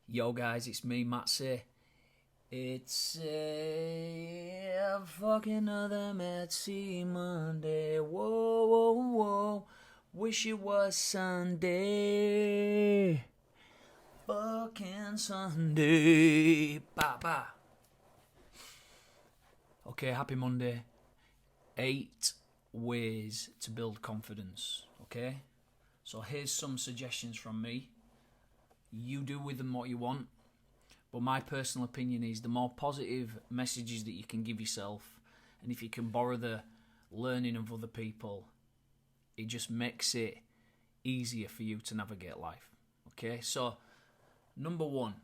Yo guys, it's me, Matsy. It's a fucking another Matsy Monday. Whoa, whoa, whoa. Wish it was Sunday. Fucking Sunday. Ba ba. Okay, happy Monday. 8 ways to build confidence. Okay? So here's some suggestions from me. You do with them what you want. But my personal opinion is the more positive messages that you can give yourself, and if you can borrow the learning of other people, it just makes it easier for you to navigate life. Okay, so number one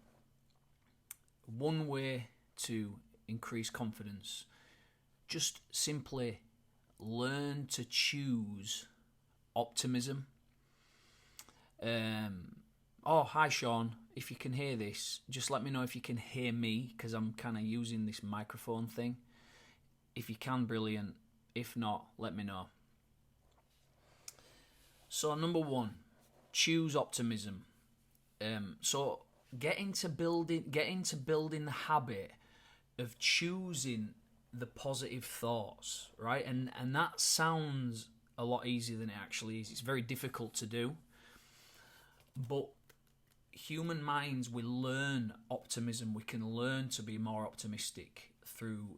way to increase confidence, just simply learn to choose optimism. Oh, hi Sean. If you can hear this, just let me know if you can hear me, because I'm kind of using this microphone thing. If you can, brilliant. If not, let me know. So number one, choose optimism. So get into building the habit of choosing the positive thoughts, right? And that sounds a lot easier than it actually is. It's very difficult to do, but human minds, we learn optimism. We can learn to be more optimistic through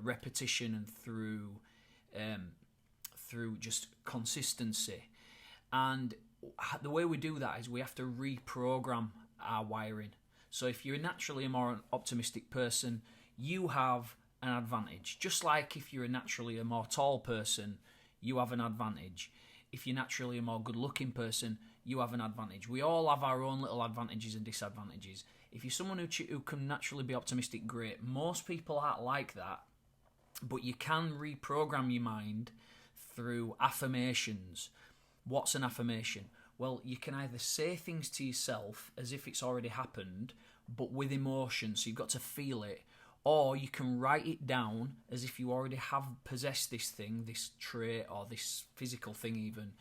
repetition and through just consistency. And the way we do that is we have to reprogram our wiring. So if you're naturally a more optimistic person, you have an advantage. Just like if you're naturally a more tall person, you have an advantage. If you're naturally a more good-looking person, you have an advantage. We all have our own little advantages and disadvantages. If you're someone who can naturally be optimistic, great. Most people aren't like that, but you can reprogram your mind through affirmations. What's an affirmation? Well, you can either say things to yourself as if it's already happened, but with emotion, so you've got to feel it, or you can write it down as if you already have possessed this thing, this trait, or this physical thing even,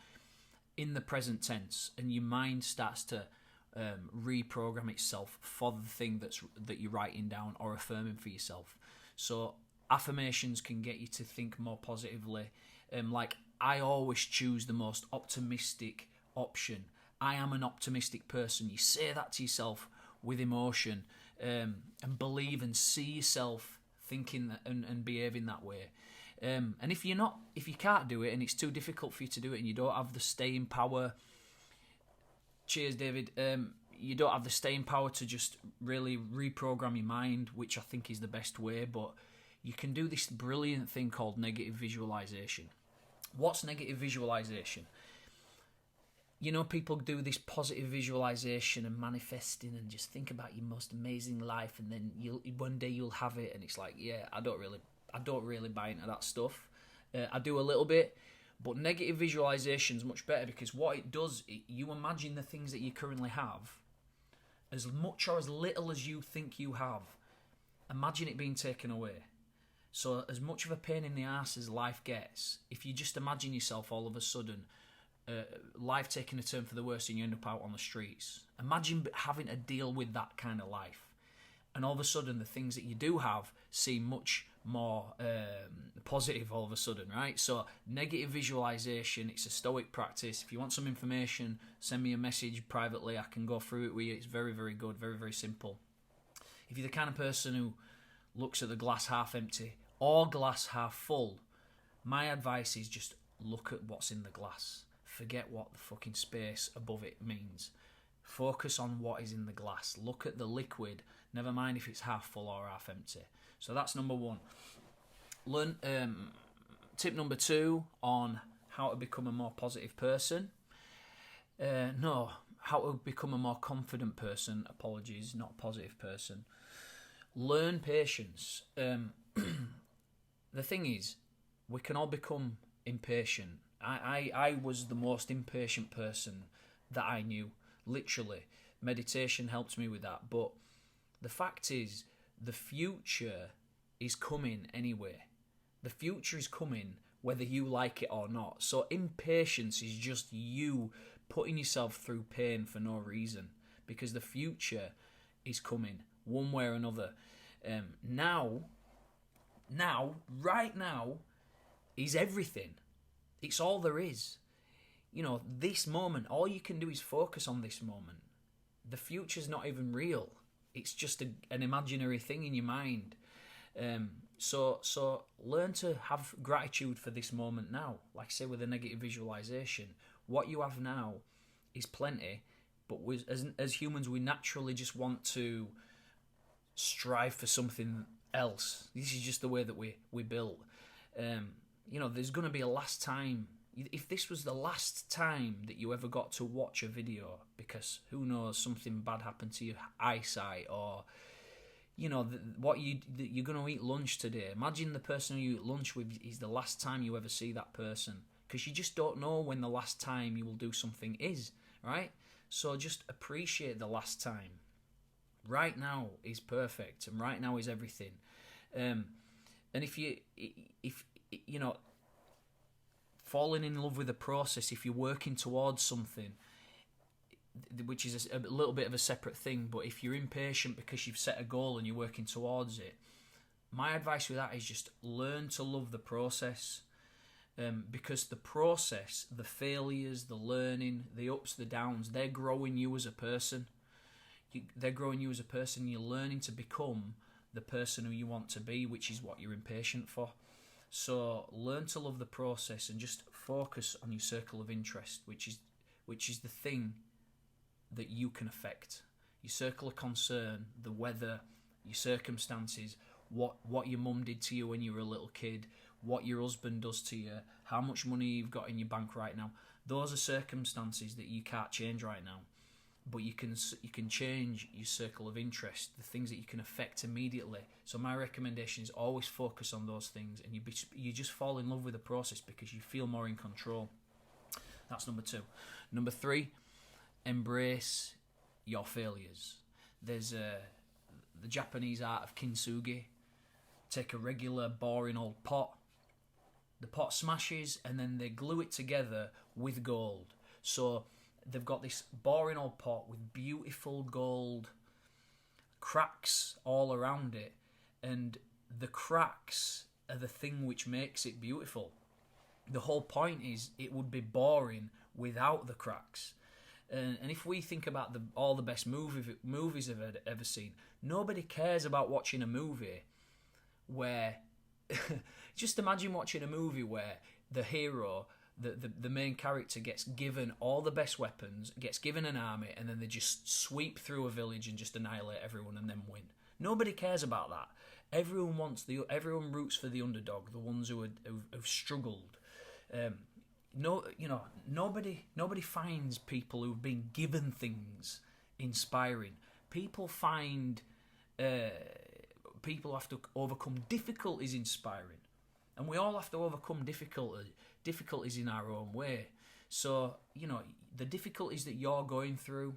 in the present tense, and your mind starts to reprogram itself for the thing that you're writing down or affirming for yourself. So affirmations can get you to think more positively. Like, I always choose the most optimistic option. I am an optimistic person. You say that to yourself with emotion, and believe and see yourself thinking that and behaving that way. And if you can't do it and it's too difficult for you to do it and you don't have the staying power, cheers David, you don't have the staying power to just really reprogram your mind, which I think is the best way, but you can do this brilliant thing called negative visualization. What's negative visualization? You know, people do this positive visualization and manifesting and just think about your most amazing life, and then one day you'll have it, and it's like, yeah, I don't really buy into that stuff. I do a little bit, but negative visualization is much better, because what it does, you imagine the things that you currently have, as much or as little as you think you have. Imagine it being taken away. So as much of a pain in the ass as life gets, if you just imagine yourself all of a sudden, life taking a turn for the worse and you end up out on the streets. Imagine having to deal with that kind of life. And all of a sudden, the things that you do have seem much more positive all of a sudden, right? So negative visualization, it's a stoic practice. If you want some information, send me a message privately. I can go through it with you. It's very, very good, very, very simple. If you're the kind of person who looks at the glass half empty or glass half full, my advice is just look at what's in the glass. Forget what the fucking space above it means. Focus on what is in the glass. Look at the liquid. Never mind if it's half full or half empty. So that's number one. Learn. Tip number 2 on how to become a more positive person. How to become a more confident person. Apologies, not positive person. Learn patience. The thing is, we can all become impatient. I was the most impatient person that I knew. Literally, meditation helps me with that. But the fact is, the future is coming anyway. The future is coming whether you like it or not. So impatience is just you putting yourself through pain for no reason, because the future is coming, one way or another. Right now, is everything. It's all there is. This moment, all you can do is focus on this moment. The future's not even real. It's just an imaginary thing in your mind. So learn to have gratitude for this moment now. Like I say, with a negative visualization, what you have now is plenty. But as humans, we naturally just want to strive for something else. This is just the way that we built. There's going to be a last time. If this was the last time that you ever got to watch a video, because who knows, something bad happened to your eyesight, or you're going to eat lunch today. Imagine the person who you eat lunch with is the last time you ever see that person, because you just don't know when the last time you will do something is, right? So just appreciate the last time. Right now is perfect, and right now is everything. And if falling in love with the process, if you're working towards something, which is a little bit of a separate thing, but if you're impatient because you've set a goal and you're working towards it, my advice with that is just learn to love the process. Because the process, the failures, the learning, the ups, the downs, they're growing you as a person. They're growing you as a person. You're learning to become the person who you want to be, which is what you're impatient for. So learn to love the process and just focus on your circle of interest, which is the thing that you can affect. Your circle of concern, the weather, your circumstances, what your mum did to you when you were a little kid, what your husband does to you, how much money you've got in your bank right now. Those are circumstances that you can't change right now, but you can change your circle of interest, the things that you can affect immediately. So my recommendation is always focus on those things, and you just fall in love with the process because you feel more in control. That's number 2. Number 3, embrace your failures. There's the Japanese art of kintsugi. Take a regular boring old pot. The pot smashes and then they glue it together with gold. So they've got this boring old pot with beautiful gold cracks all around it, and the cracks are the thing which makes it beautiful. The whole point is it would be boring without the cracks. And if we think about all the best movies I've ever seen, nobody cares about watching a movie where just imagine watching a movie where the hero, the main character, gets given all the best weapons, gets given an army, and then they just sweep through a village and just annihilate everyone and then win. Nobody cares about that. Everyone roots for the underdog, the ones who've struggled. Nobody finds people who've been given things inspiring. People find people who have to overcome difficulties inspiring, and we all have to overcome difficulties in our own way. So the difficulties that you're going through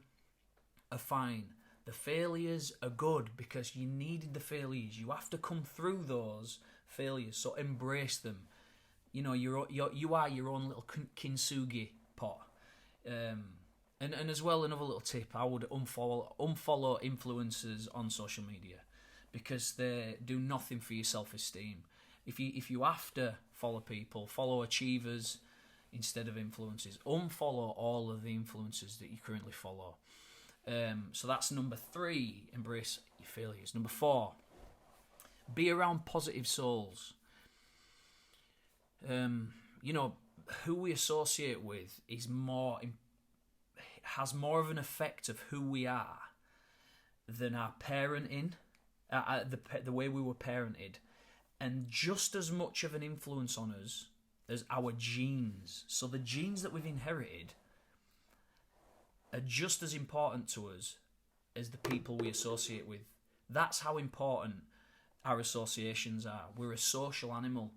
are fine. The failures are good because you needed the failures. You have to come through those failures, so embrace them. You are your own little kintsugi pot. And as well, another little tip, I would unfollow influencers on social media, because they do nothing for your self-esteem. If you have to follow people, follow achievers instead of influencers. Unfollow all of the influencers that you currently follow. So that's number 3, embrace your failures. Number 4, be around positive souls. Who we associate with has more of an effect of who we are than our parenting, the way we were parented, and just as much of an influence on us as our genes. So the genes that we've inherited are just as important to us as the people we associate with. That's how important our associations are. We're a social animal,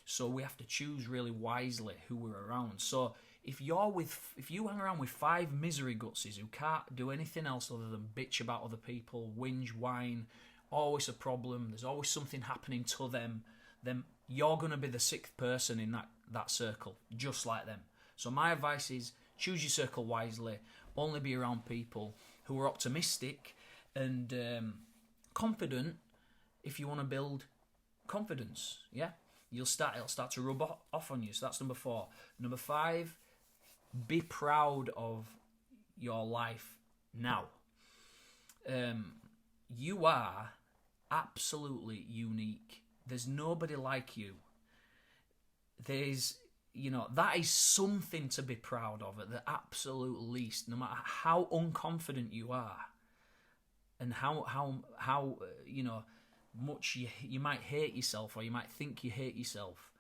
so we have to choose really wisely who we're around. So if you hang around with 5 misery gutses who can't do anything else other than bitch about other people, whinge, whine, always a problem, there's always something happening to them, then you're going to be the 6th person in that circle, just like them. So my advice is choose your circle wisely, only be around people who are optimistic And confident, if you want to build confidence, yeah, it'll start to rub off on you. So that's number 4. Number 5, be proud of your life now. You are absolutely unique. There's nobody like you. There's, that is something to be proud of at the absolute least, no matter how unconfident you are and how much you might hate yourself, or you might think you hate yourself.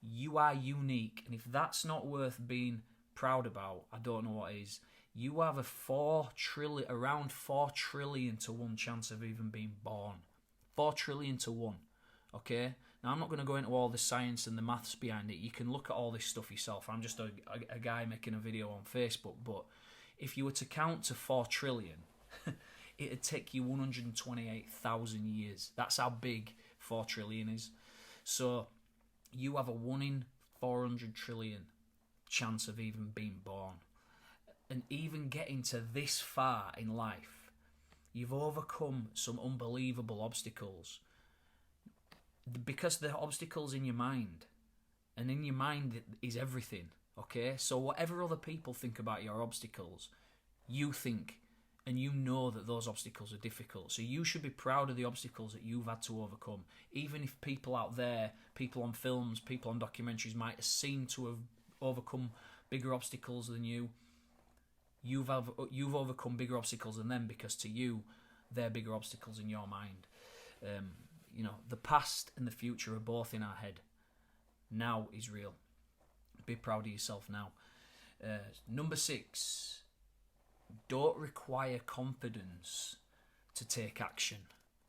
You are unique, and if that's not worth being proud about, I don't know what is. You have around 4 trillion to 1 chance of even being born. 4 trillion to 1. Okay? Now, I'm not going to go into all the science and the maths behind it. You can look at all this stuff yourself. I'm just a guy making a video on Facebook. But if you were to count to 4 trillion, it'd take you 128,000 years. That's how big 4 trillion is. So you have a 1 in 400 trillion chance of even being born. And even getting to this far in life, you've overcome some unbelievable obstacles. Because the obstacle's in your mind. And in your mind is everything. Okay? So whatever other people think about your obstacles, you think and you know that those obstacles are difficult. So you should be proud of the obstacles that you've had to overcome. Even if people out there, people on films, people on documentaries might seem to have overcome bigger obstacles than you, you've overcome bigger obstacles than them, because to you, they're bigger obstacles in your mind. The past and the future are both in our head. Now is real. Be proud of yourself now. Number 6, don't require confidence to take action.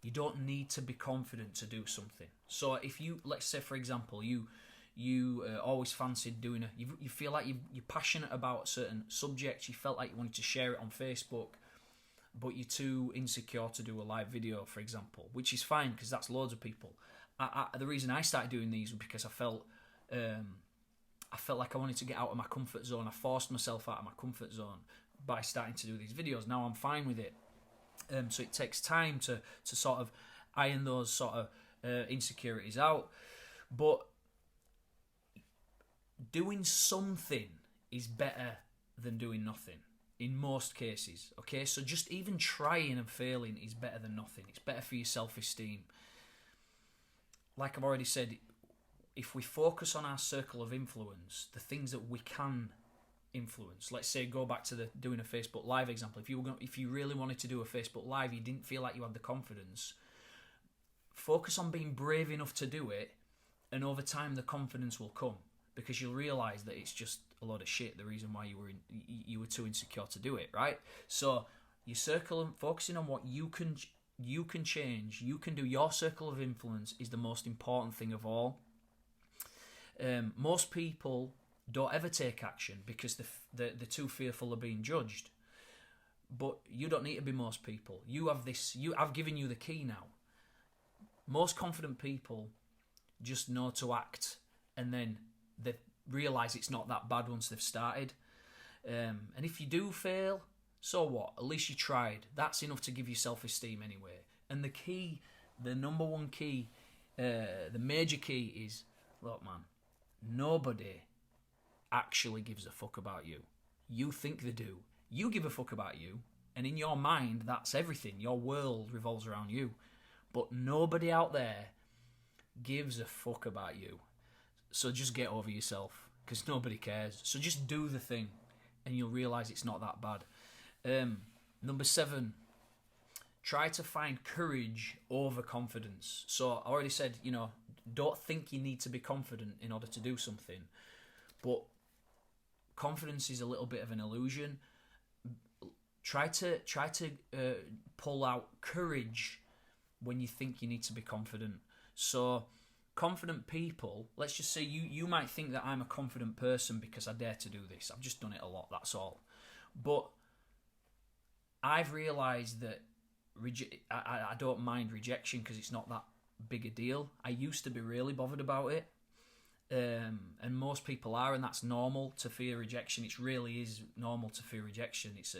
You don't need to be confident to do something. So if you, let's say for example, you always fancied doing you feel like you're passionate about a certain subject, you felt like you wanted to share it on Facebook, but you're too insecure to do a live video, for example, which is fine, because that's loads of people. The reason I started doing these was because I felt like I wanted to get out of my comfort zone. I forced myself out of my comfort zone by starting to do these videos. Now I'm fine with it. So it takes time to sort of iron those sort of insecurities out. But doing something is better than doing nothing in most cases. Okay, so just even trying and failing is better than nothing. It's better for your self-esteem. Like I've already said, if we focus on our circle of influence, the things that we can influence. Let's say, go back to doing a Facebook Live example. If you really wanted to do a Facebook Live, you didn't feel like you had the confidence, focus on being brave enough to do it, and over time the confidence will come, because you'll realise that it's just a lot of shit, the reason why you were too insecure to do it, right? So your circle, focusing on what you can change, you can do. Your circle of influence is the most important thing of all. Most people don't ever take action because they're too fearful of being judged. But you don't need to be most people. I've given you the key now. Most confident people just know to act, and then they realise it's not that bad once they've started. And if you do fail, so what? At least you tried. That's enough to give you self-esteem anyway. And the number one key, the major key is, look man, nobody actually gives a fuck about you. You think they do. You give a fuck about you, and in your mind, that's everything. Your world revolves around you. But nobody out there gives a fuck about you. So just get over yourself, because nobody cares. So just do the thing, and you'll realise it's not that bad. Number 7, try to find courage over confidence. So I already said, don't think you need to be confident in order to do something. But confidence is a little bit of an illusion. Try to pull out courage when you think you need to be confident. So confident people, let's just say you might think that I'm a confident person because I dare to do this. I've just done it a lot, that's all. But I've realised that I don't mind rejection because it's not that big a deal. I used to be really bothered about it. And most people are, and that's normal to fear rejection. It really is normal to fear rejection. It's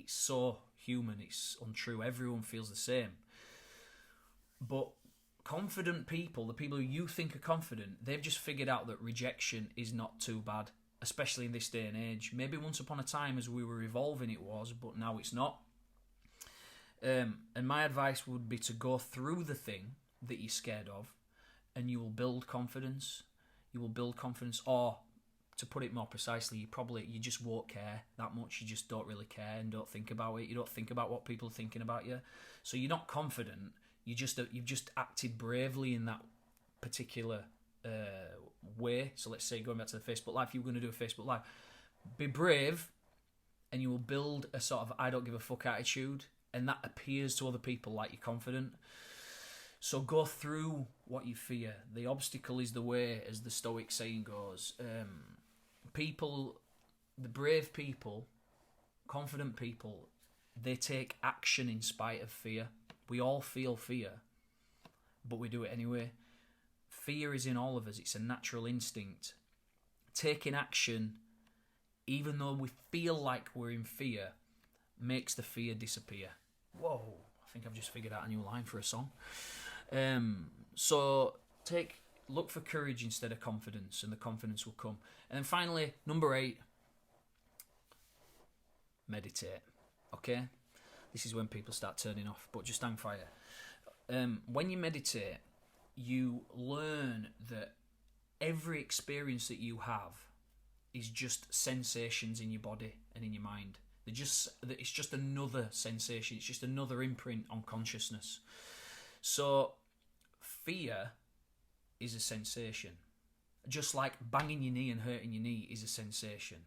so human. It's untrue. Everyone feels the same. But confident people, the people who you think are confident, they've just figured out that rejection is not too bad, especially in this day and age. Maybe once upon a time as we were evolving it was, but now it's not. And my advice would be to go through the thing that you're scared of, and you will build confidence. You will build confidence, or to put it more precisely, you just won't care that much. You just don't really care and don't think about it. You don't think about what people are thinking about you. So you're not confident. You've just acted bravely in that particular way. So let's say, going back to the Facebook Live, if you were going to do a Facebook Live, be brave, and you will build a sort of I don't give a fuck attitude, and that appears to other people like you're confident. So go through what you fear. The obstacle is the way, as the Stoic saying goes. The brave people, confident people, they take action in spite of fear. We all feel fear, but we do it anyway. Fear is in all of us. It's a natural instinct. Taking action, even though we feel like we're in fear, makes the fear disappear. Whoa, I think I've just figured out a new line for a song. So look for courage instead of confidence, and the confidence will come. And then finally, number 8, meditate. Okay? This is when people start turning off, but just hang fire. When you meditate, you learn that every experience that you have is just sensations in your body and in your mind. It's just another sensation. It's just another imprint on consciousness. So fear is a sensation. Just like banging your knee and hurting your knee is a sensation.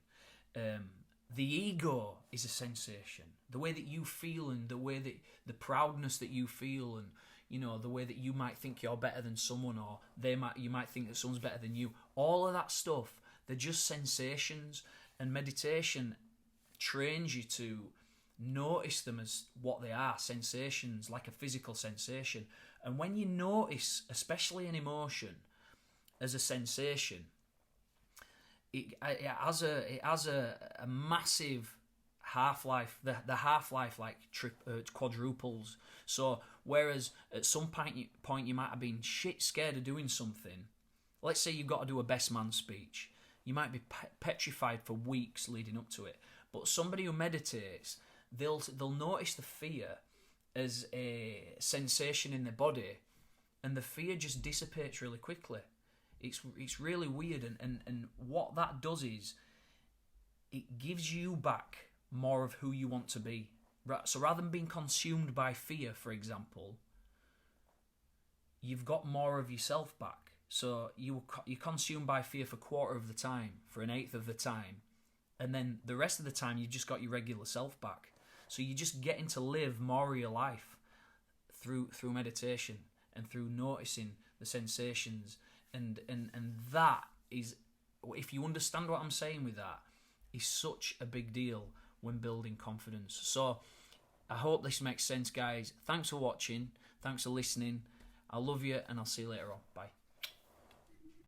The ego is a sensation. The way that you feel, and the way that the proudness that you feel, and the way that you might think you're better than someone, or you might think that someone's better than you. All of that stuff, they're just sensations. And meditation trains you to notice them as what they are, sensations, like a physical sensation. And when you notice, especially an emotion, as a sensation, it has a massive half-life. The half-life quadruples. So whereas at some point you might have been shit scared of doing something, let's say you've got to do a best man speech, you might be petrified for weeks leading up to it. But somebody who meditates, they'll notice the fear as a sensation in their body, and the fear just dissipates really quickly. It's really weird, and what that does is it gives you back more of who you want to be. So rather than being consumed by fear, for example, you've got more of yourself back. So you're consumed by fear for a quarter of the time, for an eighth of the time, and then the rest of the time you've just got your regular self back. So you're just getting to live more of your life through meditation and through noticing the sensations, and that is, if you understand what I'm saying with that, is such a big deal when building confidence. So I hope this makes sense, guys. Thanks for watching. Thanks for listening. I love you, and I'll see you later on. Bye.